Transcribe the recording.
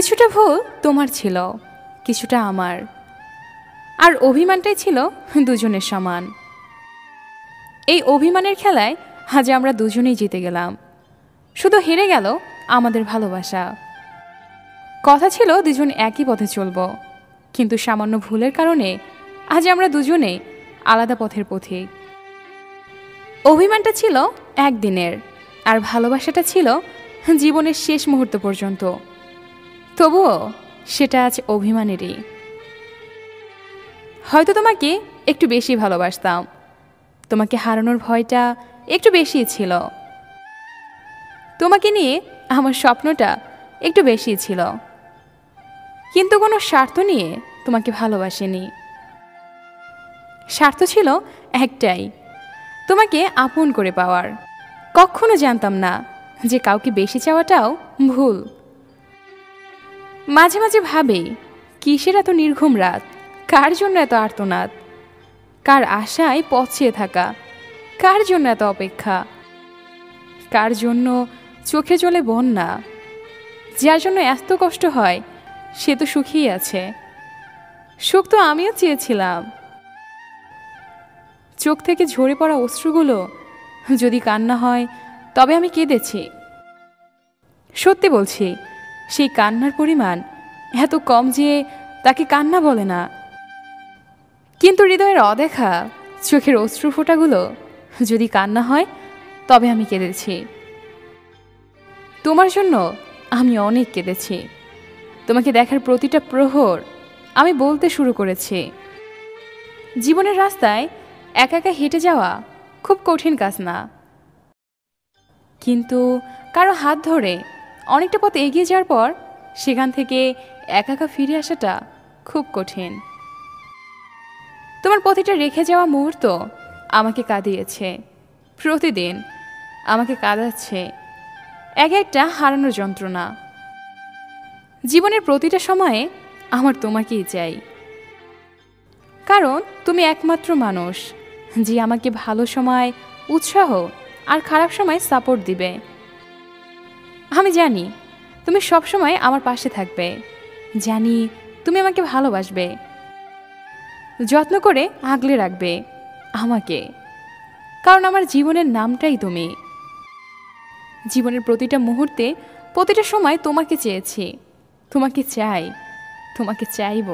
কিছুটা ভুল তোমার ছিল, কিছুটা আমার, আর অভিমানটাই ছিল দুজনের সমান। এই অভিমানের খেলায় আজ আমরা দুজনেই জিতে গেলাম, শুধু হেরে গেল আমাদের ভালোবাসা। কথা ছিল দুজন একই পথে চলব, কিন্তু সামান্য ভুলের কারণে আজ আমরা দুজনে আলাদা পথের পথিক। অভিমানটা ছিল একদিনের, আর ভালোবাসাটা ছিল জীবনের শেষ মুহূর্ত পর্যন্ত। তবুও সেটা আজ অভিমানেরই। হয়তো তোমাকে একটু বেশি ভালোবাসতাম, তোমাকে হারানোর ভয়টা একটু বেশি ছিল, তোমাকে নিয়ে আমার স্বপ্নটা একটু বেশি ছিল, কিন্তু কোনো স্বার্থ নিয়ে তোমাকে ভালোবাসিনি। স্বার্থ ছিল একটাই, তোমাকে আপন করে পাওয়ার। কখনো জানতাম না যে কাউকে বেশি চাওয়াটাও ভুল। মাঝে মাঝে ভাবে, কিসের এত নির্ঘুম রাত, কার জন্য এত আর্তনাদ, কার আশায় পথিয়ে থাকা, কার জন্য এত অপেক্ষা, কার জন্য চোখে জলে বন্যা। যার জন্য এত কষ্ট হয় সে তো সুখী আছে। সুখ তো আমিও চেয়েছিলাম। চোখ থেকে ঝরে পড়া অশ্রুগুলো যদি কান্না হয় তবে আমি কেঁদেছি। সত্যি বলছি, সেই কান্নার পরিমাণ এত কম যে তাকে কান্না বলে না। কিন্তু হৃদয়ের অদেখা চোখের অশ্রু ফোঁটাগুলো যদি কান্না হয় তবে আমি কেঁদেছি। তোমার জন্য আমি অনেক কেঁদেছি। তোমাকে দেখার প্রতিটা প্রহর আমি বলতে শুরু করেছি, জীবনের রাস্তায় একা একা হেঁটে যাওয়া খুব কঠিন কাজ না, কিন্তু কারো হাত ধরে অনেকটা পথ এগিয়ে যাওয়ার পর সেখান থেকে একা একা ফিরে আসাটা খুব কঠিন। তোমার প্রতিটা রেখে যাওয়া মুহূর্ত আমাকে কাঁদিয়েছে, প্রতিদিন আমাকে কাঁদাচ্ছে এক একটা হারানোর যন্ত্রণা। জীবনের প্রতিটা সময়ে আমার তোমাকেই চাই, কারণ তুমি একমাত্র মানুষ যে আমাকে ভালো সময় উৎসাহ আর খারাপ সময় সাপোর্ট দিবে। আমি জানি তুমি সবসময় আমার পাশে থাকবে, জানি তুমি আমাকে ভালোবাসবে, যত্ন করে আগলে রাখবে আমাকে, কারণ আমার জীবনের নামটাই তুমি। জীবনের প্রতিটা মুহূর্তে প্রতিটা সময় তোমাকে চেয়েছি, তোমাকে চাই, তোমাকে চাইব।